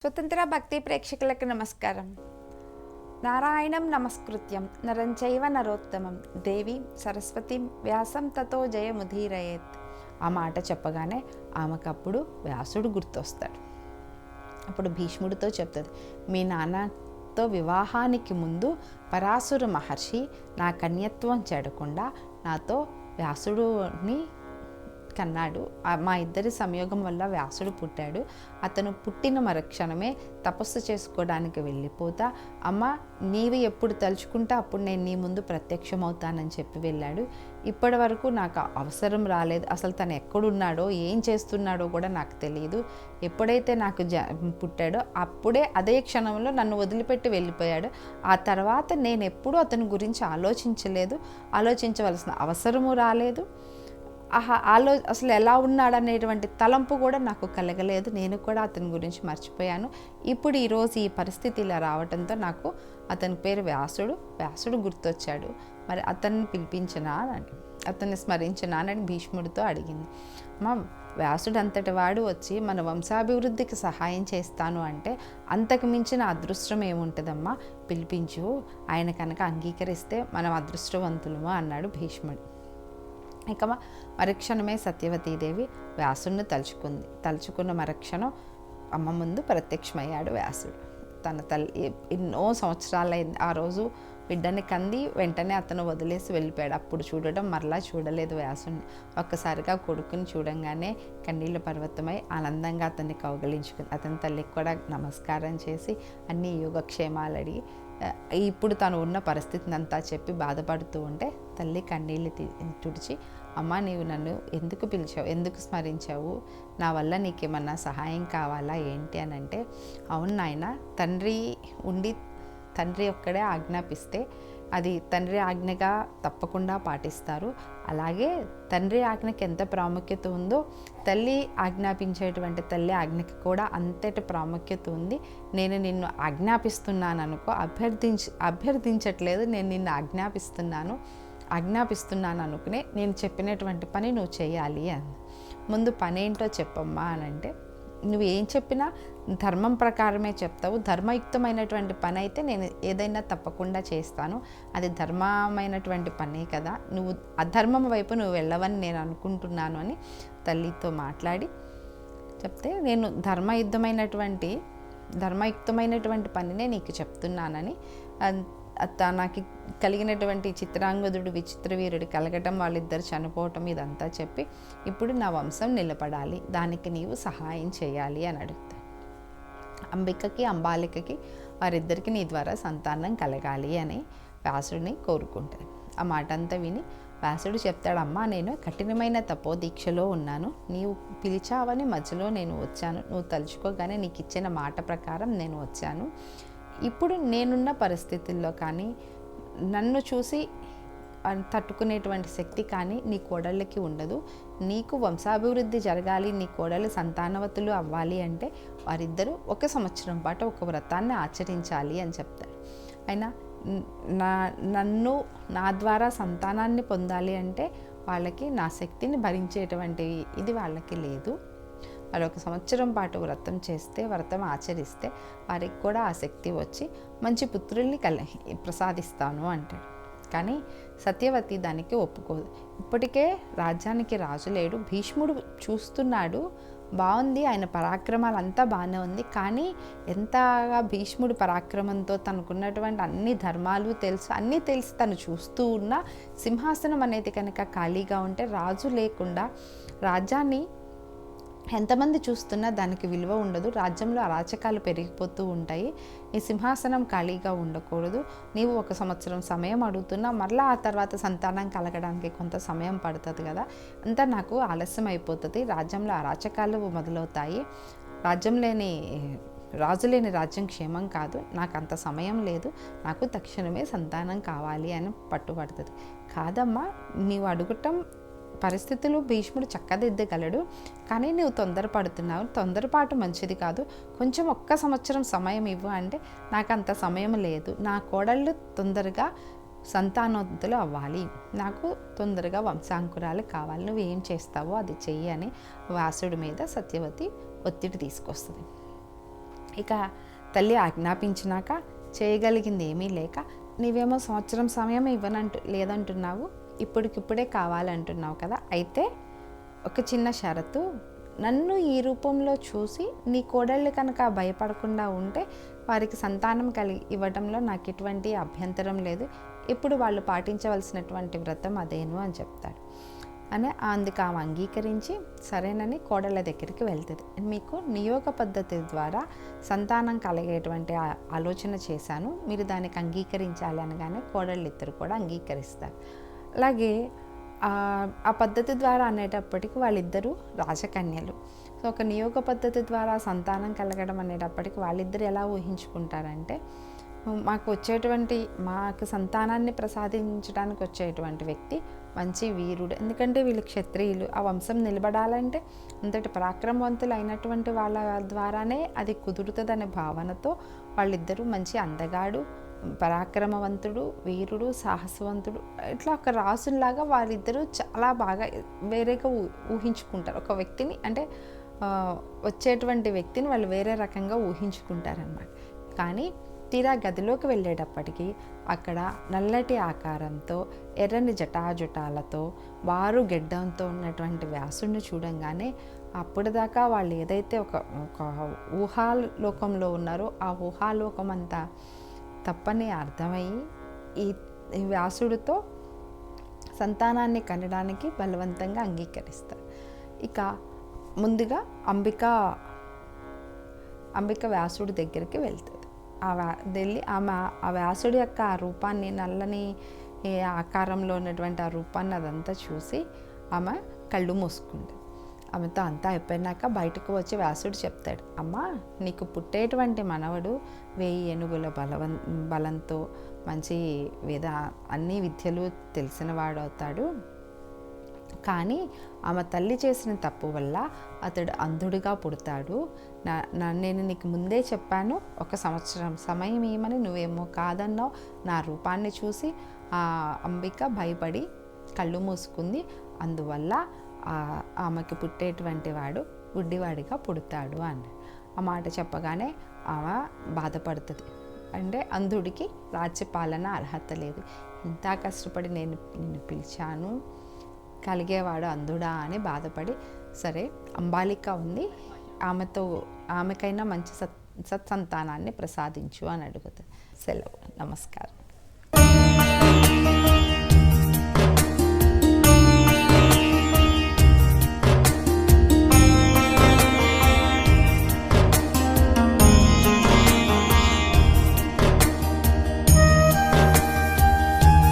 స్వతంత్ర భక్తి ప్రేక్షకులకు నమస్కారం. నారాయణం నమస్కృత్యం నరం చైవ నరోత్తమం దేవి సరస్వతి వ్యాసం తతో జయముదీరయేత్. ఆ మాట చెప్పగానే ఆమెకప్పుడు వ్యాసుడు గుర్తొస్తాడు. అప్పుడు భీష్ముడితో చెప్తుంది, మీ నాన్నతో వివాహానికి ముందు పరాశుర మహర్షి నా కన్యత్వం చెడకుండా నాతో వ్యాసుడుని కన్నాడు. మా ఇద్దరి సంయోగం వల్ల వ్యాసుడు పుట్టాడు. అతను పుట్టిన మరుక్షణమే తపస్సు చేసుకోవడానికి వెళ్ళిపోతా, అమ్మ నీవి ఎప్పుడు తలుచుకుంటే అప్పుడు నేను నీ ముందు ప్రత్యక్షమవుతానని చెప్పి వెళ్ళాడు. ఇప్పటి వరకు నాకు అవసరం రాలేదు. అసలు తను ఎక్కడున్నాడో ఏం చేస్తున్నాడో కూడా నాకు తెలియదు. ఎప్పుడైతే నాకు పుట్టాడో అప్పుడే అదే క్షణంలో నన్ను వదిలిపెట్టి వెళ్ళిపోయాడు. ఆ తర్వాత నేను ఎప్పుడూ అతని గురించి ఆలోచించవలసిన అవసరము రాలేదు. అసలు ఎలా ఉన్నాడనేటువంటి తలంపు కూడా నాకు కలగలేదు. నేను కూడా అతని గురించి మర్చిపోయాను. ఇప్పుడు ఈరోజు ఈ పరిస్థితి ఇలా రావడంతో నాకు అతని పేరు వ్యాసుడు గుర్తొచ్చాడు. మరి అతన్ని పిలిపించినా అని, అతన్ని స్మరించినా అని భీష్ముడితో అడిగింది. మా వ్యాసుడు అంతటి వాడు వచ్చి మన వంశాభివృద్ధికి సహాయం చేస్తాను అంటే అంతకు మించిన అదృష్టం ఏముంటుందమ్మా, పిలిపించు, ఆయన కనుక అంగీకరిస్తే మనం అదృష్టవంతులము అన్నాడు భీష్ముడు. ఇక మరుక్షణమే సత్యవతీదేవి వ్యాసుడిని తలుచుకున్న మరుక్షణం అమ్మ ముందు ప్రత్యక్షమయ్యాడు వ్యాసుడు. తన తల్లి ఎన్నో సంవత్సరాలైంది. ఆ రోజు బిడ్డని కంది వెంటనే అతను వదిలేసి వెళ్ళిపోయాడు. అప్పుడు చూడడం మరలా చూడలేదు వ్యాసుడిని. ఒక్కసారిగా కొడుకుని చూడంగానే కన్నీళ్ళ పర్వతమై ఆనందంగా అతన్ని కౌగలించుకుంది. అతని తల్లికి కూడా నమస్కారం చేసి అన్ని యోగక్షేమాలు అడిగి ఇప్పుడు తను ఉన్న పరిస్థితిని అంతా చెప్పి బాధపడుతూ ఉంటే తల్లి కన్నీళ్ళు తుడిచి, అమ్మ నీవు నన్ను ఎందుకు పిలిచావు, ఎందుకు స్మరించావు, నా వల్ల నీకేమన్నా సహాయం కావాలా ఏంటి అని అంటే, అవును నాయన, తండ్రి ఒక్కడే ఆజ్ఞాపిస్తే అది తండ్రి ఆజ్ఞగా తప్పకుండా పాటిస్తారు. అలాగే తండ్రి ఆజ్ఞకి ఎంత ప్రాముఖ్యత ఉందో తల్లి ఆజ్ఞాపించేటువంటి తల్లి ఆజ్ఞకి కూడా అంతటి ప్రాముఖ్యత ఉంది. నేను నిన్ను ఆజ్ఞాపిస్తున్నాను అనుకో, అభ్యర్థించట్లేదు, నేను నిన్ను ఆజ్ఞాపిస్తున్నాను అనుకునే నేను చెప్పినటువంటి పని నువ్వు చేయాలి అని. ముందు పని ఏంటో చెప్పమ్మా అని అంటే, నువ్వు ఏం చెప్పినా ధర్మం ప్రకారమే చెప్తావు. ధర్మయుక్తమైనటువంటి పని అయితే నేను ఏదైనా తప్పకుండా చేస్తాను. అది ధర్మమైనటువంటి పనే కదా, నువ్వు అధర్మం వైపు నువ్వు వెళ్ళవని నేను అనుకుంటున్నాను అని తల్లితో మాట్లాడి చెప్తే, నేను ధర్మయుక్తమైనటువంటి పనినే నీకు చెప్తున్నానని, నాకు కలిగినటువంటి చిత్రాంగదుడు విచిత్రవీరుడు కలగటం, వాళ్ళిద్దరు చనిపోవటం, ఇదంతా చెప్పి ఇప్పుడు నా వంశం నిలబడాలి, దానికి నీవు సహాయం చేయాలి అని అడుగుతాను. అంబికకి అంబాలికకి వారిద్దరికి నీ ద్వారా సంతానం కలగాలి అని వ్యాసుడిని కోరుకుంటాడు. ఆ మాట అంతా విని వ్యాసుడు చెప్తాడు, అమ్మా నేను కఠినమైన తపోదీక్షలో ఉన్నాను, నీవు పిలిచావని మధ్యలో నేను వచ్చాను, నువ్వు తలుచుకోగానే నీకు ఇచ్చిన మాట ప్రకారం నేను వచ్చాను. ఇప్పుడు నేనున్న పరిస్థితుల్లో కానీ నన్ను చూసి తట్టుకునేటువంటి శక్తి కానీ నీ కోడళ్ళకి ఉండదు. నీకు వంశాభివృద్ధి జరగాలి, నీ కోడళ్ళు సంతానవతులు అవ్వాలి అంటే వారిద్దరూ 1 సంవత్సరం పాటు ఒక వ్రతాన్ని ఆచరించాలి అని చెప్తారు. అయినా నా ద్వారా సంతానాన్ని పొందాలి అంటే వాళ్ళకి నా శక్తిని భరించేటువంటి ఇది వాళ్ళకి లేదు. వాళ్ళు 1 సంవత్సరం పాటు వ్రతం ఆచరిస్తే వారికి కూడా ఆ శక్తి వచ్చి మంచి పుత్రుల్ని ప్రసాదిస్తాను అంటాడు. కానీ సత్యవతి దానికి ఒప్పుకోదు. ఇప్పటికే రాజ్యానికి రాజు లేడు, భీష్ముడు చూస్తున్నాడు, బాగుంది, ఆయన పరాక్రమాలు అంతా బాగానే ఉంది. కానీ ఎంతగా భీష్ముడు పరాక్రమంతో తనకున్నటువంటి అన్ని ధర్మాలు అన్నీ తెలిసి తను చూస్తూ ఉన్న సింహాసనం అనేది కనుక ఖాళీగా ఉంటే, రాజు లేకుండా రాజ్యాన్ని ఎంతమంది చూస్తున్నా దానికి విలువ ఉండదు. రాజ్యంలో అరాచకాలు పెరిగిపోతూ ఉంటాయి. ఈ సింహాసనం ఖాళీగా ఉండకూడదు. నీవు 1 సంవత్సరం సమయం అడుగుతున్నా, మరలా ఆ తర్వాత సంతానం కలగడానికి కొంత సమయం పడుతుంది కదా, అంతా నాకు ఆలస్యం అయిపోతుంది. రాజ్యంలో అరాచకాలు మొదలవుతాయి. రాజు లేని రాజ్యం క్షేమం కాదు, నాకు అంత సమయం లేదు, నాకు తక్షణమే సంతానం కావాలి అని పట్టుబడుతుంది. కాదమ్మా, నీవు అడగటం పరిస్థితులు భీష్ముడు చక్కదిద్దగలడు, కానీ నువ్వు తొందరపడుతున్నావు, తొందరపాటు మంచిది కాదు, కొంచెం 1 సంవత్సరం సమయం ఇవ్వు అంటే, నాకు అంత సమయం లేదు, నా కోడళ్ళు తొందరగా సంతానవంతులు అవ్వాలి, నాకు తొందరగా వంశాంకురాలు కావాలి, నువ్వు ఏం చేస్తావో అది చెయ్యి అని వ్యాసుడి మీద సత్యవతి ఒత్తిడి తీసుకొస్తుంది. ఇక తల్లి ఆజ్ఞాపించినాక చేయగలిగింది ఏమీ లేక, నీవేమో సంవత్సరం సమయం లేదంటున్నావు, ఇప్పటికిప్పుడే కావాలంటున్నావు కదా, అయితే ఒక చిన్న షరతు, నన్ను ఈ రూపంలో చూసి నీ కోడళ్ళు కనుక భయపడకుండా ఉంటే వారికి సంతానం ఇవ్వడంలో నాకు ఎటువంటి అభ్యంతరం లేదు, ఇప్పుడు వాళ్ళు పాటించవలసినటువంటి వ్రతం అదేను అని చెప్తాడు. అని అందుకు ఆమె అంగీకరించి సరేనని కోడళ్ళ దగ్గరికి వెళ్తుంది. మీకు నియోగ పద్ధతి ద్వారా సంతానం కలిగేటువంటి ఆలోచన చేశాను, మీరు దానికి అంగీకరించాలి అనగానే కోడళ్ళు ఇద్దరు కూడా అంగీకరిస్తారు. అలాగే ఆ పద్ధతి ద్వారా అనేటప్పటికి వాళ్ళిద్దరూ రాజకన్యలు. సో ఒక నియోగ పద్ధతి ద్వారా సంతానం కలగడం అనేటప్పటికి వాళ్ళిద్దరు ఎలా ఊహించుకుంటారంటే, మాకు సంతానాన్ని ప్రసాదించడానికి వచ్చేటువంటి వ్యక్తి మంచి వీరుడు, ఎందుకంటే వీళ్ళు క్షత్రియులు, ఆ వంశం నిలబడాలంటే అంతటి పరాక్రమవంతులు అయినటువంటి వాళ్ళ ద్వారానే అది కుదురుతుందనే భావనతో వాళ్ళిద్దరూ మంచి అందగాడు, పరాక్రమవంతుడు, వీరుడు, సాహసవంతుడు, ఇట్లా ఒక రాసుల్లాగా వారిద్దరూ చాలా బాగా వేరేగా ఊహించుకుంటారు. ఒక వ్యక్తిని అంటే వచ్చేటువంటి వ్యక్తిని వాళ్ళు వేరే రకంగా ఊహించుకుంటారనమాట. కానీ తీరా గదిలోకి వెళ్ళేటప్పటికీ అక్కడ నల్లటి ఆకారంతో ఎర్రని జటాజుటాలతో వారు గెడ్డంతో ఉన్నటువంటి వ్యాసుడిని చూడంగానే అప్పటిదాకా వాళ్ళు ఏదైతే ఒక ఊహాలోకంలో ఉన్నారో ఆ ఊహాలోకం అంతా తప్పని అర్థమయ్యి ఈ వ్యాసుడితో సంతానాన్ని కనడానికి బలవంతంగా అంగీకరిస్తారు. ఇక ముందుగా అంబిక వ్యాసుడి దగ్గరికి వెళ్తుంది. వెళ్ళి ఆమె ఆ వ్యాసుడి యొక్క ఆ రూపాన్ని, నల్లని ఆకారంలో ఉన్నటువంటి ఆ రూపాన్ని అదంతా చూసి ఆమె కళ్ళు మూసుకుంది. ఆమెతో అంతా అయిపోయినాక బయటకు వచ్చి వ్యాసుడు చెప్తాడు, అమ్మ నీకు పుట్టేటువంటి మనవడు 1000 ఏనుగుల బలంతో మంచి అన్ని విద్యలు తెలిసినవాడు అవుతాడు, కానీ ఆమె తల్లి చేసిన తప్పు వల్ల అతడు అంధుడిగా పుడతాడు. నేను నీకు ముందే చెప్పాను, 1 సంవత్సరం సమయం ఏమని, నువ్వేమో కాదన్నావు. నా రూపాన్ని చూసి ఆ అంబిక భయపడి కళ్ళు మూసుకుంది, అందువల్ల ఆమెకి పుట్టేటువంటి వాడు గుడ్డివాడిగా పుడతాడు అని ఆ మాట చెప్పగానే ఆమె బాధపడుతుంది. అంటే అంధుడికి రాజ్యపాలన అర్హత లేదు, ఇంత కష్టపడి నిన్ను పిలిచాను, కలిగేవాడు అంధుడా అని బాధపడి, సరే అంబాలిక ఉంది, ఆమెకైనా మంచి సత్సంతానాన్ని ప్రసాదించు అని అడుగుతుంది. సెలవు. నమస్కారం.